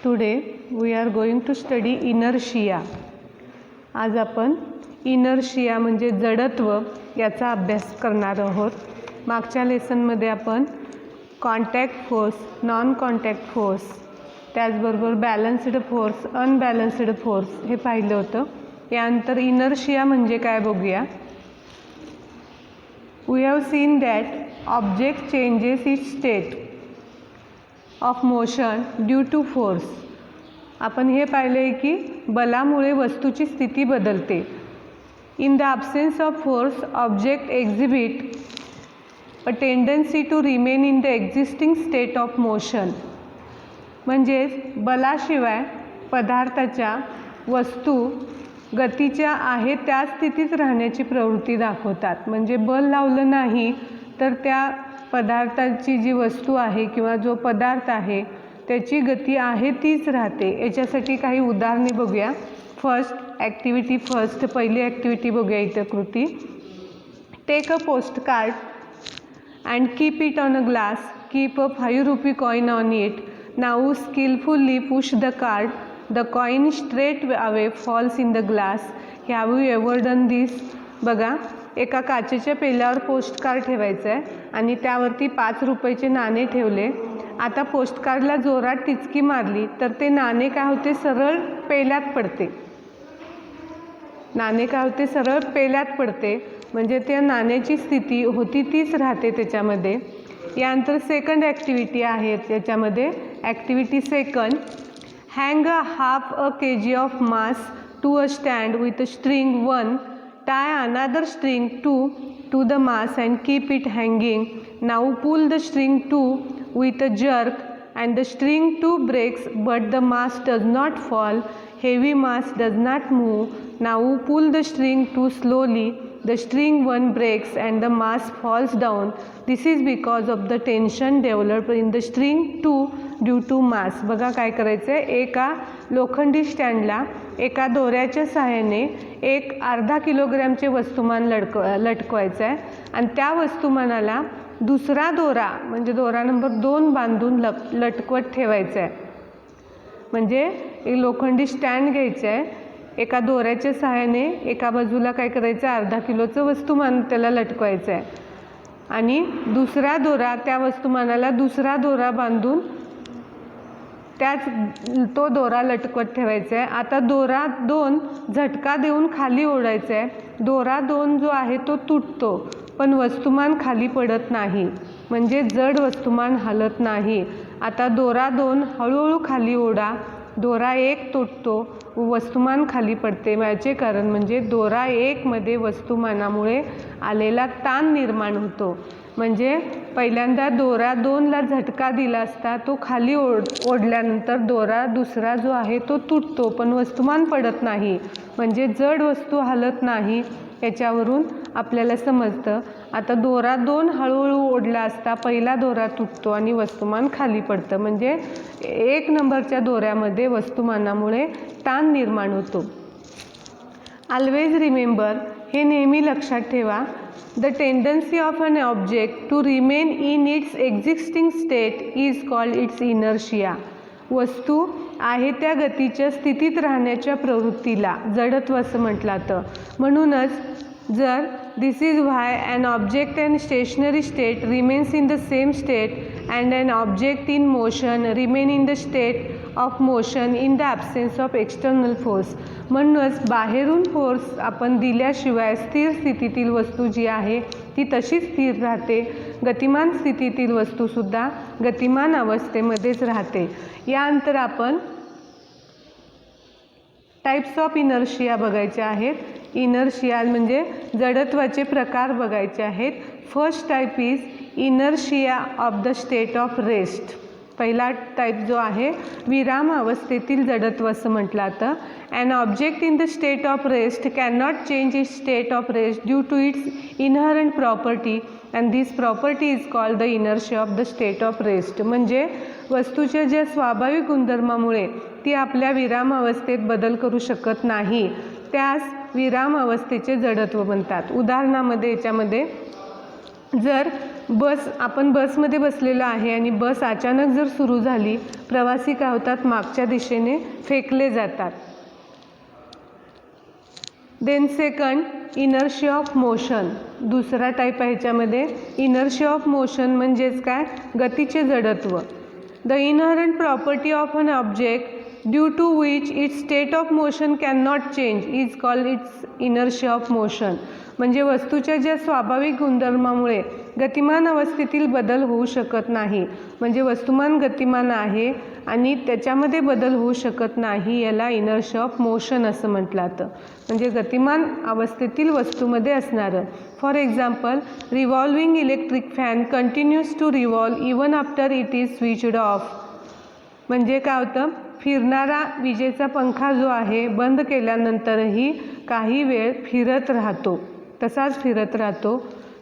Today we are going to study inertia. आज आपण inertia म्हणजे जडत्व याचा अभ्यास करणार आहोत. मागच्या लेसनमध्ये आपण contact force, non contact force, त्याचबरोबर बॅलन्स्ड फोर्स, अनबॅलन्स्ड फोर्स हे पाहिलं होतं. यानंतर inertia म्हणजे काय बघूया. We have seen that object changes its state of motion due to force. आपण हे पाहिले की बलामुळे वस्तूची स्थिती बदलते. In the absence of force, object exhibit a tendency to remain in the existing state of motion. म्हणजेच बलाशिवाय पदार्थाच्या वस्तू गतीच्या आहे त्या स्थितीत राहण्याची प्रवृत्ती दाखवतात. म्हणजे बल लावलं नाही तर त्या पदार्थाची जी वस्तू आहे किंवा जो पदार्थ आहे त्याची गती आहे तीच राहते. याच्यासाठी काही उदाहरणे बघूया. पहिली ॲक्टिव्हिटी बघूया इथं कृती. Take a post card and keep it on a glass. Keep a 5 rupee coin on it. Now skillfully push the card. The coin straight away falls in the glass. Have you ever done this? बघा, एका काचेच्या पेल्यावर post card ठेवायचं आहे आणि त्यावरती 5 रुपयाचे नाणे ठेवले. आता पोस्ट कार्डला जोरात टिचकी मारली तर ते नाणे काय होते, सरळ पेल्यात पडते. नाणे काय होते, सरळ पेल्यात पडते. म्हणजे त्या नाण्याची स्थिती होती तीच राहते त्याच्यामध्ये. यानंतर सेकंड ॲक्टिव्हिटी आहे त्याच्यामध्ये. Activity second. Hang a half a kg of mass to a stand with string 1. Tie another string 2 to the mass and keep it hanging. Now pull the string 2 with a jerk and the string 2 breaks but the mass does not fall. Heavy mass does not move. Now pull the string 2 slowly. The string 1 breaks and the mass falls down. This is because of the tension developed in the string 2 due to mass. बघा काय करायचं आहे. एका लोखंडी स्टँडला एका दोऱ्याच्या सहाय्याने एक अर्धा किलोग्रॅमचे वस्तुमान लटकवायचं आहे आणि त्या वस्तुमानाला दुसरा दोरा म्हणजे दोरा नंबर 2 बांधून लटकवत ठेवायचं आहे. म्हणजे एक लोखंडी स्टँड घ्यायचं आहे. एका दोऱ्याच्या सहाय्याने एका बाजूला काय करायचं, अर्धा किलोचं वस्तुमान त्याला लटकवायचं आहे आणि दुसरा दोरा त्या वस्तुमानाला दुसरा दोरा बांधून तो दोरा लटकवत ठेवायचा आहे. आता दोरा 2 झटका देऊन खाली ओढायचा आहे. दोरा 2 जो आहे तो तुटतो पण वस्तुमान खाली पडत नाही. म्हणजे जड वस्तुमान हलत नाही. आता दोरा 2 हळूहळू खाली ओढा. दोरा 1 तुटतो, वस्तुमान खाली पडते. याचे कारण म्हणजे दोरा 1 मध्ये वस्तुमानामुळे आलेला ताण निर्माण होतो. म्हणजे पहिल्यांदा दोरा 2ला झटका दिला असता तो खाली ओढल्यानंतर दोरा दुसरा जो आहे तो तुटतो पण वस्तुमान पडत नाही. म्हणजे जड वस्तू हलत नाही. याच्यावरून आपल्याला समजतं. आता दोरा 2 हळूहळू ओढला असता पहिला दोरा तुटतो आणि वस्तुमान खाली पडतं. म्हणजे 1 नंबरच्या दोऱ्यामध्ये वस्तुमानामुळे ताण निर्माण होतो. ऑलवेज रिमेंबर, हे नेहमी लक्षात ठेवा. The tendency of an object to remain in its existing state is called its inertia. वस्तू आहे त्या गतीच्या स्थितीत राहण्याच्या प्रवृत्तीला जडत्व असं म्हटलं जातं. म्हणूनच जर this is why an object in stationary state remains in the same state and an object in motion remain in the state of motion in the absence of external force. म्हणूनच बाहेरून फोर्स आपण दिल्याशिवाय स्थिर स्थितीतील वस्तू जी आहे ती तशीच स्थिर राहते. गतिमान स्थितीतील वस्तूसुद्धा गतिमान अवस्थेमध्येच राहते. यानंतर आपण टाइप्स ऑफ इनर्शिया बघायचे आहेत. इनर्शिया म्हणजे जडत्वाचे प्रकार बघायचे आहेत. First type is inertia of the state of rest. पहिला टाईप जो आहे विराम अवस्थेतील जडत्व असं म्हटलं जातं. An object in the state of rest cannot change its state of rest due to its inherent property and this property is called the inertia of the state of rest. म्हणजे वस्तूच्या ज्या स्वाभाविक गुणधर्मामुळे ती आपल्या विराम अवस्थेत बदल करू शकत नाही त्यास विराम अवस्थेचे जडत्व म्हणतात. उदाहरणामध्ये याच्यामध्ये जर आपण बसमध्ये बसलेलो आहे आणि बस अचानक जर सुरू झाली, प्रवासी काय होतात, मागच्या दिशेने फेकले जातात. Then second, inertia of motion. दुसरा टाईप आहे ह्याच्यामध्ये इनर्शिया ऑफ मोशन म्हणजेच काय, गतीचे जडत्व. The inherent property of an object due to which its state of motion can not change is called its inertia of motion. म्हणजे वस्तूच्या ज्या स्वाभाविक गुणधर्मामुळे गतिमान अवस्थेतील बदल होऊ शकत नाही, म्हणजे वस्तुमान गतिमान आहे आणि त्याच्यामध्ये बदल होऊ शकत नाही, याला इनर्शिया ऑफ मोशन असं म्हटलं जातं. म्हणजे गतिमान अवस्थेतील वस्तूमध्ये असणारं. For example, revolving electric fan continues to revolve even after it is switched off. म्हणजे काय होतं, फिरणारा विजेचा पंखा जो आहे बंद केल्यानंतरही काही वेळ फिरत राहतो, तसाच फिरत राहतो.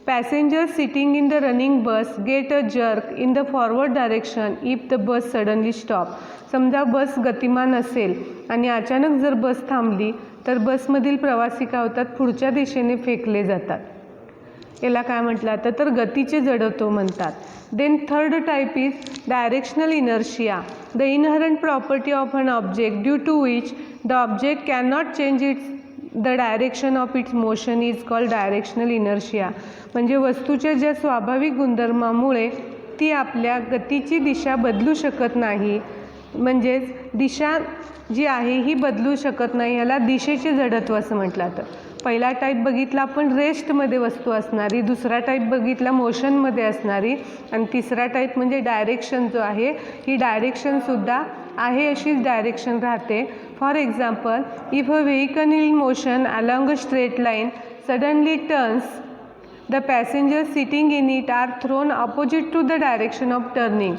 Passengers sitting in the running bus get a jerk in the forward direction if the bus suddenly stop. समजा बस गतिमान असेल आणि अचानक जर बस थांबली तर बसमधील प्रवासी काय होतात, पुढच्या दिशेने फेकले जातात. याला काय म्हटलं जातं, तर गतीचे जडत्व म्हणतात. Then third type is directional inertia. The inherent property of an object due to which the object can not change the direction of its motion is called directional inertia. म्हणजे वस्तूच्या ज्या स्वाभाविक गुणधर्मामुळे ती आपल्या गतीची दिशा बदलू शकत नाही, म्हणजेच दिशा जी आहे ही बदलू शकत नाही, याला दिशेचे जडत्व असं म्हटलं जातं. पहिला टाईप बघितला आपण रेस्टमध्ये वस्तू असणारी, दुसरा टाईप बघितला मोशनमध्ये असणारी, आणि तिसरा टाईप म्हणजे डायरेक्शन जो आहे, ही डायरेक्शनसुद्धा आहे अशीच डायरेक्शन राहते. For example, if a vehicle in motion along a straight line suddenly turns, the passengers sitting in it are thrown opposite to the direction of turning.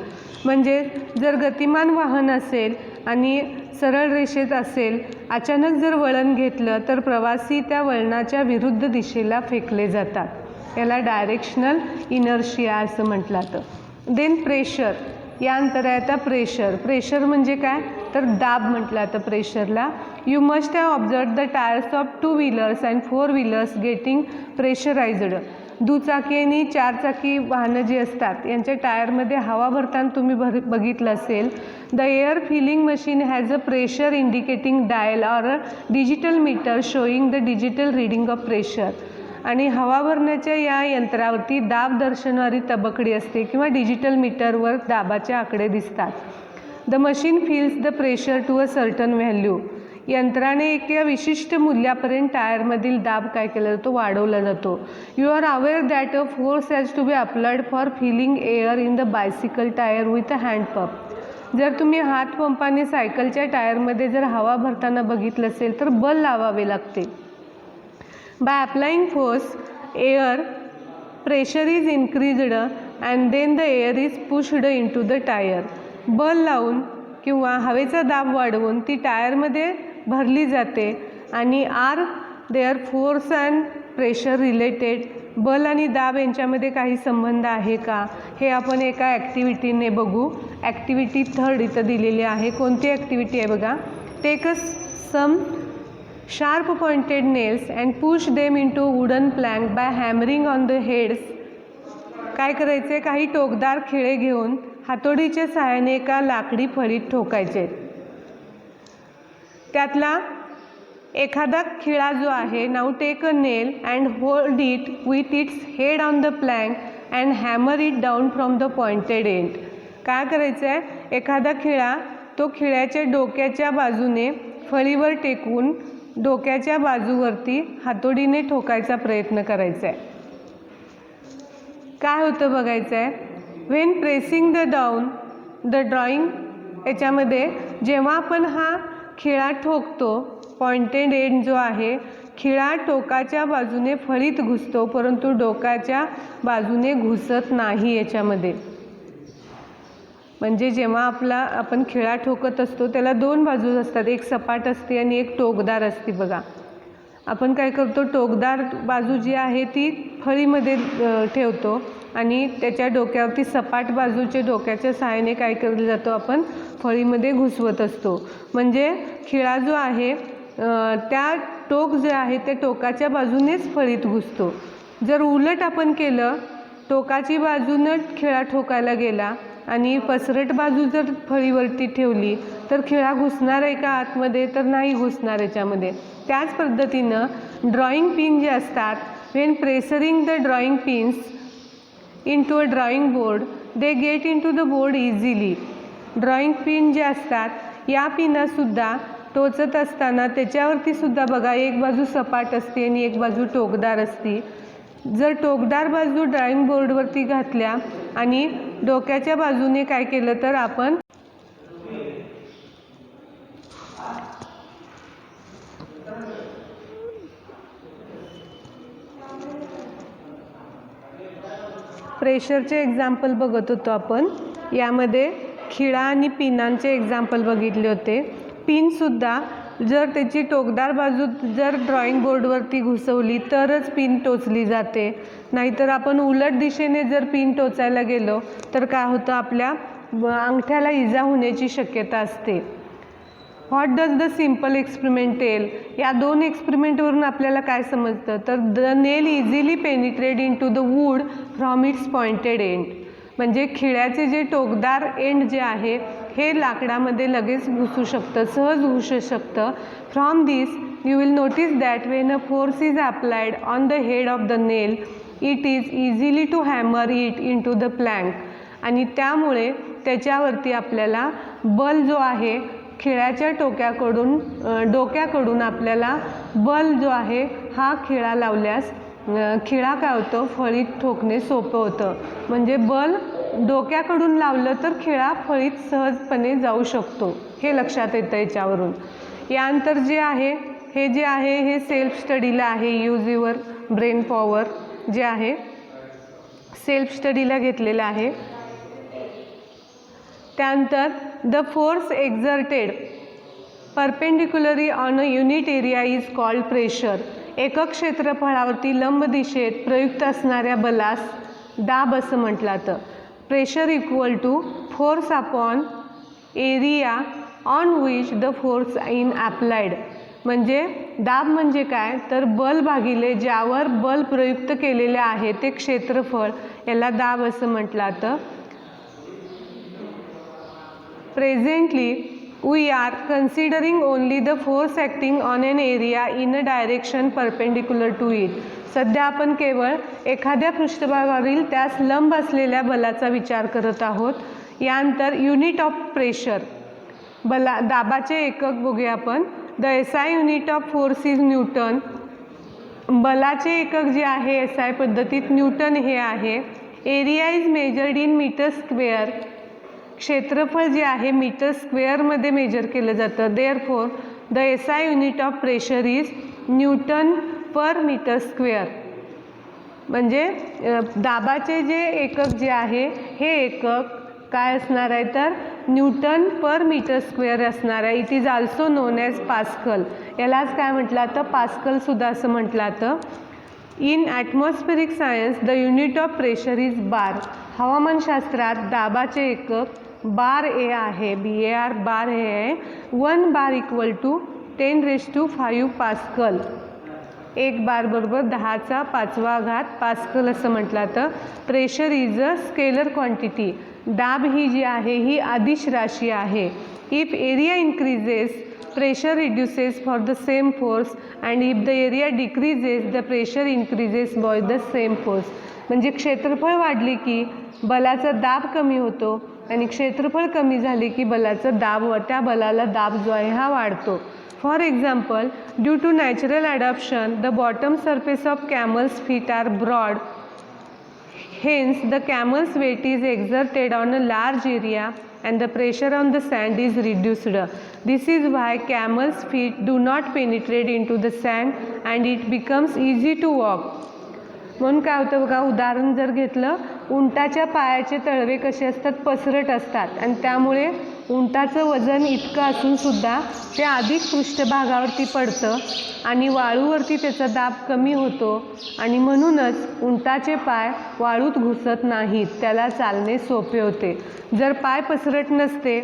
म्हणजे जर गतिमान वाहन असेल आणि सरळ रेषेत असेल, अचानक जर वळण घेतलं तर प्रवासी त्या वळणाच्या विरुद्ध दिशेला फेकले जातात. याला डायरेक्शनल इनर्शिया असं म्हटलं जातं. Then pressure. यानंतर आहे आता प्रेशर. प्रेशर म्हणजे काय, तर दाब म्हटलं जातं प्रेशरला. You must have observe the tyres of 2 wheelers and 4 wheelers getting pressurised. दुचाकी आणि 4 चाकी वाहनं जी असतात यांच्या टायरमध्ये हवा भरताना तुम्ही बघितलं असेल. The air filling machine has a pressure indicating dial or a digital meter showing the digital reading of pressure. आणि हवा भरण्याच्या या यंत्रावरती दाब दर्शवणारी तबकडी असते किंवा डिजिटल मीटरवर दाबाचे आकडे दिसतात. The machine feels the pressure to a certain value. यंत्राने एका विशिष्ट मूल्यापर्यंत टायरमधील दाब काय केला जातो, वाढवला जातो. You are aware that a force has to be applied for filling air in the bicycle tyre with a hand pump. जर तुम्ही हातपंपाने सायकलच्या टायरमध्ये जर हवा भरताना बघितलं असेल तर बल लावावे लागते. By applying force air pressure is increased and then the air is pushed in to the tyre. बल लावून किंवा हवेचा दाब वाढवून ती टायरमध्ये भरली जाते. आणि are there force and pressure related. बल आणि दाब यांच्यामध्ये काही संबंध आहे का, हे आपण एका ॲक्टिव्हिटीने बघू. ॲक्टिव्हिटी थर्ड इथं दिलेली आहे. कोणती ॲक्टिव्हिटी आहे बघा. Take a some sharp pointed nails and push them in to wooden plank by hammering on the heads. काय करायचे, काही टोकदार खिळे घेऊन हातोडीच्या सहाय्याने एका लाकडी फळीत ठोकायचे. त्यातला एखादा खिळा जो आहे, now take a nail and hold it with its head on the plank and hammer it down from the pointed end. काय करायचं आहे, एखादा खिळा तो खिळ्याच्या डोक्याच्या बाजूने फळीवर टेकून डोक्याच्या बाजूवरती हातोडीने ठोकायचा प्रयत्न करायचा आहे. काय होतं बघायचं आहे. When pressing the down the drawing, याच्यामध्ये जेव्हा आपण हा खिळा ठोकतो, पॉइंटेड एंड जो आहे, खिळा टोकाच्या बाजूने फळीत घुसतो परंतु डोक्याच्या बाजूने घुसत नाही याच्यामध्ये. म्हणजे जेव्हा आपण खिळा ठोकत असतो त्याला 2 बाजू असतात, एक सपाट असते आणि एक टोकदार असते बघा. आपण काय करतो, टोकदार बाजू जी आहे ती फळीमध्ये ठेवतो आणि त्याच्या डोक्यावरती सपाट बाजूच्या डोक्याच्या सहाय्याने काय केलं जातो, आपण फळीमध्ये घुसवत असतो. म्हणजे खिळा जो आहे त्या टोक जे आहे त्या टोकाच्या बाजूनेच फळीत घुसतो. जर उलट आपण केलं टोकाची बाजूनं खिळा ठोकायला गेला आणि पसरट बाजू जर फळीवरती ठेवली तर खिळा घुसणार आहे का आतमध्ये, तर नाही घुसणार याच्यामध्ये. त्याच पद्धतीनं ड्रॉइंग पिन जे असतात, when pressing the drawing pins into a drawing board they get into the board easily. Drawing pin जे असतात या पिनासुद्धा टोचत असताना त्याच्यावरती सुद्धा बघा एक बाजू सपाट असते आणि एक बाजू टोकदार असते. जर टोकदार बाजू ड्रॉइंग बोर्डवरती घातल्या आणि डोक्याच्या बाजूने काय केलं तर आपण प्रेशरचे एक्झाम्पल बघत होतो आपण. यामध्ये खिळा आणि पिनांचे एक्झाम्पल बघितले होते. पिनसुद्धा जर त्याची टोकदार बाजू जर ड्रॉइंग बोर्डवरती घुसवली तरच पिन टोचली जाते, नाहीतर आपण उलट दिशेने जर पिन टोचायला गेलो तर काय होतं, आपल्या अंगठ्याला इजा होण्याची शक्यता असते. What does the simple experiment tell? या दोन एक्सपेरिमेंटवरून आपल्याला काय समजतं तर the nail easily penetrate in to the wood from its pointed end. म्हणजे खिळ्याचे जे टोकदार एंड जे आहे हे लाकडामध्ये लगेच घुसू शकतं, सहज घुसू शकतं. From this you will notice that when a force is applied on the head of the nail it is easily to hammer it in to the plank. आणि त्यामुळे त्याच्यावरती आपल्याला बल जो आहे खिळ्याच्या डोक्याकडून आपल्याला बल जो आहे हा खिळा लावल्यास खिळा काय होतं, फळीत ठोकणे सोपं होतं. म्हणजे बल डोक्याकडून लावलं तर खिळा फळीत सहजपणे जाऊ शकतो, हे लक्षात येतं याच्यावरून. यानंतर जे आहे हे सेल्फ स्टडीला आहे. यूज युअर ब्रेन पॉवर जे आहे सेल्फ स्टडीला घेतलेलं आहे. त्यानंतर the force exerted perpendicularly on a unit area is called pressure. एकक क्षेत्रफळावरती लंब दिशेत प्रयुक्त असणाऱ्या बलास दाब असं म्हटलं जातं. Pressure equal to force upon area on which the force in applied. म्हणजे दाब म्हणजे काय तर बल भागिले ज्यावर बल प्रयुक्त केलेले आहे ते क्षेत्रफळ, याला दाब असं म्हटलं जातं. Presently, we are considering only the force acting on an area in a direction perpendicular to it. सध्या आपण केवळ एखाद्या पृष्ठभागावरील त्यास लंब असलेल्या बलाचा विचार करत आहोत. यानंतर युनिट ऑफ प्रेशर, दाबाचे एकक बघूया आपण. The SI unit of force is newton. बलाचे एकक जे आहे SI पद्धतीत न्यूटन हे आहे. Area is measured in metre square. क्षेत्रफळ जे आहे मीटर स्क्वेअरमध्ये मेजर केलं जातं. Therefore the SI unit of pressure is newton per metre square. म्हणजे दाबाचे जे एकक जे आहे हे एकक काय असणार आहे तर न्यूटन पर मीटर स्क्वेअर असणार आहे. It is also known as pascal. यालाच काय म्हटलं जातं, पास्कलसुद्धा असं म्हटलं जातं. In atmospheric science the unit of pressure is bar. हवामानशास्त्रात दाबाचे एकक बार ए आहे, BAR बार हे आहे. 1 बार इक्वल टू 10⁵ पास्कल. 1 बार बरोबर 10⁵ पास्कल असं म्हटलं जातं. Pressure is a scalar quantity. दाब ही जी आहे ही अदिश राशी आहे. If area increases pressure reduces for the same force and if the area decreases the pressure increases by the same force. म्हणजे क्षेत्रफळ वाढले की बलाचा दाब कमी होतो आणि क्षेत्रफळ कमी झाले की त्या बलाला दाब जो आहे हा वाढतो. For example, due to natural adoption the bottom surface of camels feet are broad. Hence the camels weight is exerted on a large area and the pressure on the sand is reduced. This is why camels' feet do not penetrate into the sand and it becomes easy to walk. म्हणून काय होतं बघा, उदाहरण जर घेतलं, उंटाच्या पायाचे तळवे कसे असतात, पसरट असतात आणि त्यामुळे उंटाचं वजन इतकं असूनसुद्धा ते अधिक पृष्ठभागावरती पडतं आणि वाळूवरती त्याचा दाब कमी होतो आणि म्हणूनच उंटाचे पाय वाळूत घुसत नाहीत, त्याला चालणे सोपे होते. जर पाय पसरट नसते